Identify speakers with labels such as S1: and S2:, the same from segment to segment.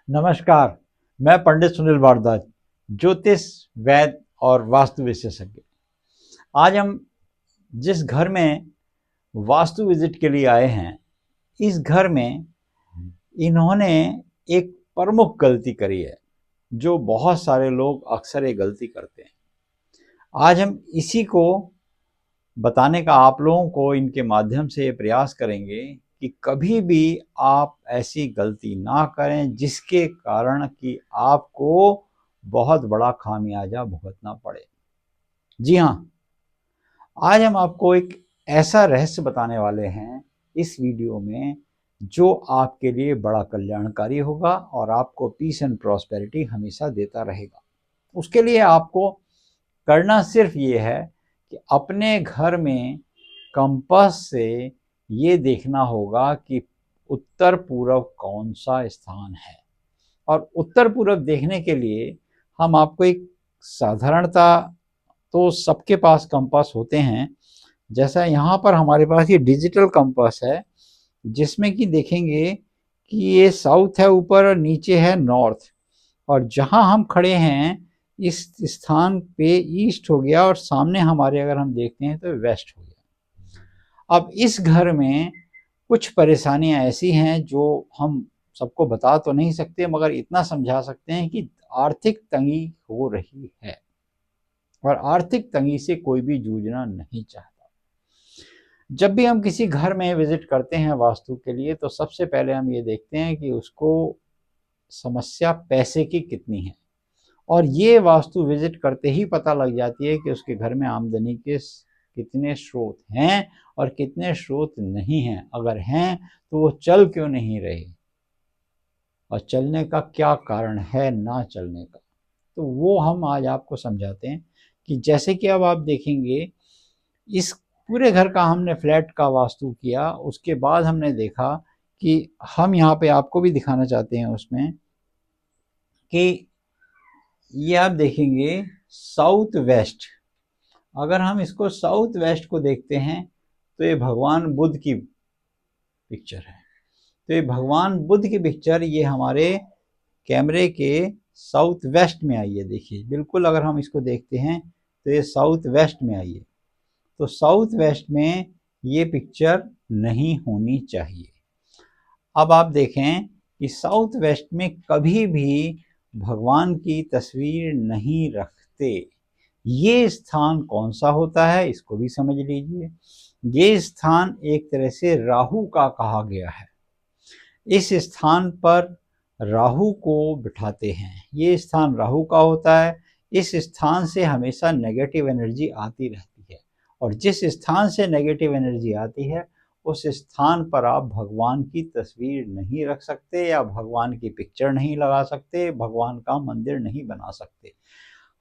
S1: नमस्कार, मैं पंडित सुनील भारद्वाज, ज्योतिष, वैद्य और वास्तु विशेषज्ञ। आज हम जिस घर में वास्तु विजिट के लिए आए हैं, इस घर में इन्होंने एक प्रमुख गलती करी है, जो बहुत सारे लोग अक्सर ये गलती करते हैं। आज हम इसी को बताने का आप लोगों को इनके माध्यम से प्रयास करेंगे कि कभी भी आप ऐसी गलती ना करें जिसके कारण कि आपको बहुत बड़ा खामियाजा भुगतना पड़े। जी हाँ, आज हम आपको एक ऐसा रहस्य बताने वाले हैं इस वीडियो में जो आपके लिए बड़ा कल्याणकारी होगा और आपको पीस एंड प्रॉस्पेरिटी हमेशा देता रहेगा। उसके लिए आपको करना सिर्फ ये है कि अपने घर में कंपास से ये देखना होगा कि उत्तर पूर्व कौन सा स्थान है। और उत्तर पूर्व देखने के लिए हम आपको एक साधारणता तो सबके पास कंपास होते हैं, जैसा यहाँ पर हमारे पास ये डिजिटल कंपास है, जिसमें कि देखेंगे कि ये साउथ है ऊपर और नीचे है नॉर्थ, और जहाँ हम खड़े हैं इस स्थान पे ईस्ट हो गया और सामने हमारे अगर हम देखते हैं तो वेस्ट हो गया। अब इस घर में कुछ परेशानियां ऐसी हैं जो हम सबको बता तो नहीं सकते, मगर इतना समझा सकते हैं कि आर्थिक तंगी हो रही है और आर्थिक तंगी से कोई भी जूझना नहीं चाहता। जब भी हम किसी घर में विजिट करते हैं वास्तु के लिए, तो सबसे पहले हम ये देखते हैं कि उसको समस्या पैसे की कितनी है, और ये वास्तु विजिट करते ही पता लग जाती है कि उसके घर में आमदनी के कितने स्रोत हैं और कितने स्रोत नहीं हैं। अगर हैं तो वो चल क्यों नहीं रहे और चलने का क्या कारण है ना चलने का, तो वो हम आज आपको समझाते हैं। कि जैसे कि अब आप देखेंगे, इस पूरे घर का हमने फ्लैट का वास्तु किया, उसके बाद हमने देखा कि हम यहाँ पे आपको भी दिखाना चाहते हैं उसमें कि ये आप देखेंगे साउथ वेस्ट। अगर हम इसको साउथ वेस्ट को देखते हैं तो ये भगवान बुद्ध की पिक्चर है। तो ये भगवान बुद्ध की पिक्चर ये हमारे कैमरे के साउथ वेस्ट में आई है। देखिए बिल्कुल, अगर हम इसको देखते हैं तो ये साउथ वेस्ट में आई है। तो साउथ वेस्ट में ये पिक्चर नहीं होनी चाहिए। अब आप देखें कि साउथ वेस्ट में कभी भी भगवान की तस्वीर नहीं रखते। ये स्थान कौन सा होता है इसको भी समझ लीजिए। ये स्थान एक तरह से राहु का कहा गया है। इस स्थान पर राहु को बिठाते हैं। ये स्थान राहु का होता है। इस स्थान से हमेशा नेगेटिव एनर्जी आती रहती है, और जिस स्थान से नेगेटिव एनर्जी आती है उस स्थान पर आप भगवान की तस्वीर नहीं रख सकते, या भगवान की पिक्चर नहीं लगा सकते, भगवान का मंदिर नहीं बना सकते।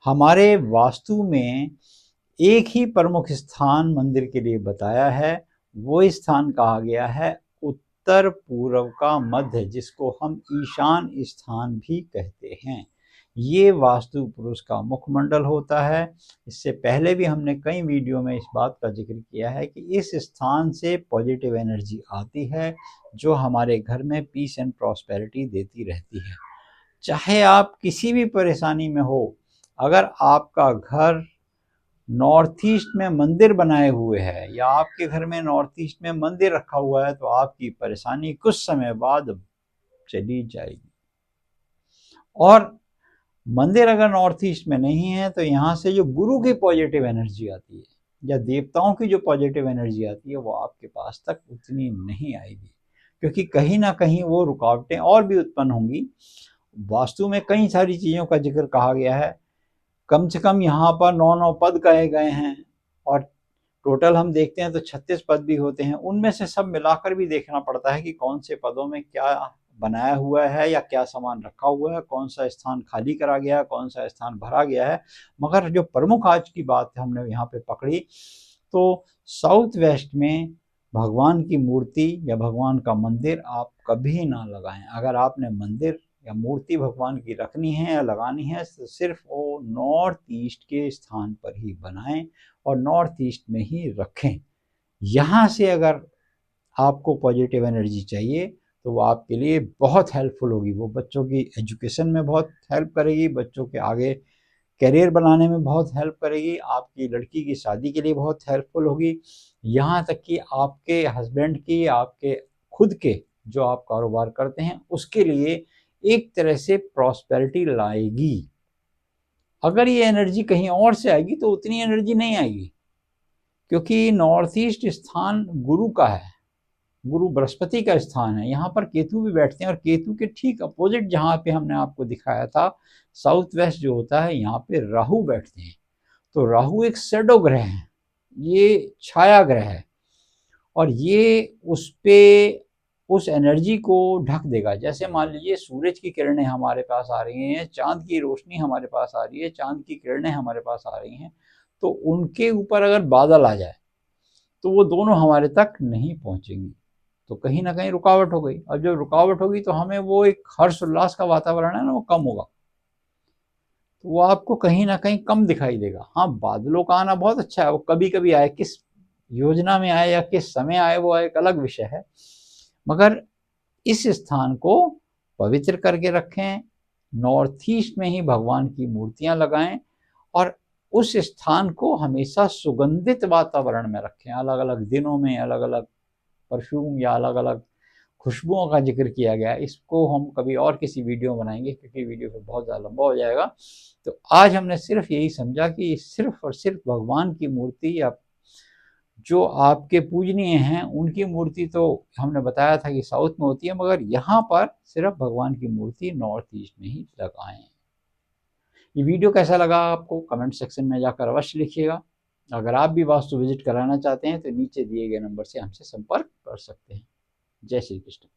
S1: हमारे वास्तु में एक ही प्रमुख स्थान मंदिर के लिए बताया है, वो स्थान कहा गया है उत्तर पूर्व का मध्य, जिसको हम ईशान स्थान भी कहते हैं। ये वास्तु पुरुष का मुखमंडल होता है। इससे पहले भी हमने कई वीडियो में इस बात का जिक्र किया है कि इस स्थान से पॉजिटिव एनर्जी आती है, जो हमारे घर में पीस एंड प्रॉस्पेरिटी देती रहती है। चाहे आप किसी भी परेशानी में हो, अगर आपका घर नॉर्थ ईस्ट में मंदिर बनाए हुए है या आपके घर में नॉर्थ ईस्ट में मंदिर रखा हुआ है, तो आपकी परेशानी कुछ समय बाद चली जाएगी। और मंदिर अगर नॉर्थ ईस्ट में नहीं है तो यहाँ से जो गुरु की पॉजिटिव एनर्जी आती है या देवताओं की जो पॉजिटिव एनर्जी आती है, वो आपके पास तक उतनी नहीं आएगी, क्योंकि कहीं ना कहीं वो रुकावटें और भी उत्पन्न होंगी। वास्तु में कई सारी चीज़ों का जिक्र कहा गया है। कम से कम यहाँ पर 9 पद कहे गए हैं, और टोटल हम देखते हैं तो 36 पद भी होते हैं। उनमें से सब मिलाकर भी देखना पड़ता है कि कौन से पदों में क्या बनाया हुआ है या क्या सामान रखा हुआ है, कौन सा स्थान खाली करा गया है, कौन सा स्थान भरा गया है। मगर जो प्रमुख आज की बात हमने यहाँ पे पकड़ी, तो साउथ वेस्ट में भगवान की मूर्ति या भगवान का मंदिर आप कभी ना लगाएं। अगर आपने मंदिर या मूर्ति भगवान की रखनी है या लगानी है तो सिर्फ वो नॉर्थ ईस्ट के स्थान पर ही बनाएं और नॉर्थ ईस्ट में ही रखें। यहाँ से अगर आपको पॉजिटिव एनर्जी चाहिए तो वो आपके लिए बहुत हेल्पफुल होगी। वो बच्चों की एजुकेशन में बहुत हेल्प करेगी, बच्चों के आगे करियर बनाने में बहुत हेल्प करेगी, आपकी लड़की की शादी के लिए बहुत हेल्पफुल होगी, यहाँ तक कि आपके हस्बैंड की, आपके खुद के जो आप कारोबार करते हैं उसके लिए एक तरह से प्रॉस्पेरिटी लाएगी। अगर ये एनर्जी कहीं और से आएगी तो उतनी एनर्जी नहीं आएगी, क्योंकि नॉर्थ ईस्ट स्थान गुरु का है, गुरु बृहस्पति का स्थान है। यहाँ पर केतु भी बैठते हैं और केतु के ठीक अपोजिट जहाँ पे हमने आपको दिखाया था साउथ वेस्ट जो होता है, यहाँ पे राहु बैठते हैं। तो राहु एक शैडो ग्रह है, ये छाया ग्रह है, और ये उस पे उस एनर्जी को ढक देगा। जैसे मान लीजिए सूरज की किरणें हमारे पास आ रही हैं, चांद की रोशनी हमारे पास आ रही है, चांद की किरणें हमारे पास आ रही हैं, तो उनके ऊपर अगर बादल आ जाए तो वो दोनों हमारे तक नहीं पहुंचेंगी, तो कहीं ना कहीं रुकावट हो गई। और जब रुकावट होगी तो हमें वो एक हर्ष उल्लास का वातावरण है ना, वो कम होगा, तो वो आपको कहीं ना कहीं कम दिखाई देगा। हाँ, बादलों का आना बहुत अच्छा है, वो कभी कभी आए, किस योजना में आए या किस समय आए वो एक अलग विषय है, मगर इस स्थान को पवित्र करके रखें, नॉर्थ ईस्ट में ही भगवान की मूर्तियां लगाएं, और उस स्थान को हमेशा सुगंधित वातावरण में रखें। अलग अलग दिनों में अलग अलग परफ्यूम या अलग अलग खुशबुओं का जिक्र किया गया है, इसको हम कभी और किसी वीडियो में बनाएंगे, क्योंकि वीडियो फिर बहुत ज़्यादा लंबा हो जाएगा। तो आज हमने सिर्फ यही समझा कि सिर्फ और सिर्फ भगवान की मूर्ति या जो आपके पूजनीय हैं उनकी मूर्ति तो हमने बताया था कि साउथ में होती है, मगर यहाँ पर सिर्फ भगवान की मूर्ति नॉर्थ ईस्ट में ही लगाएं। ये वीडियो कैसा लगा आपको कमेंट सेक्शन में जाकर अवश्य लिखिएगा। अगर आप भी वास्तु विजिट कराना चाहते हैं तो नीचे दिए गए नंबर से हमसे संपर्क कर सकते हैं। जय श्री कृष्ण।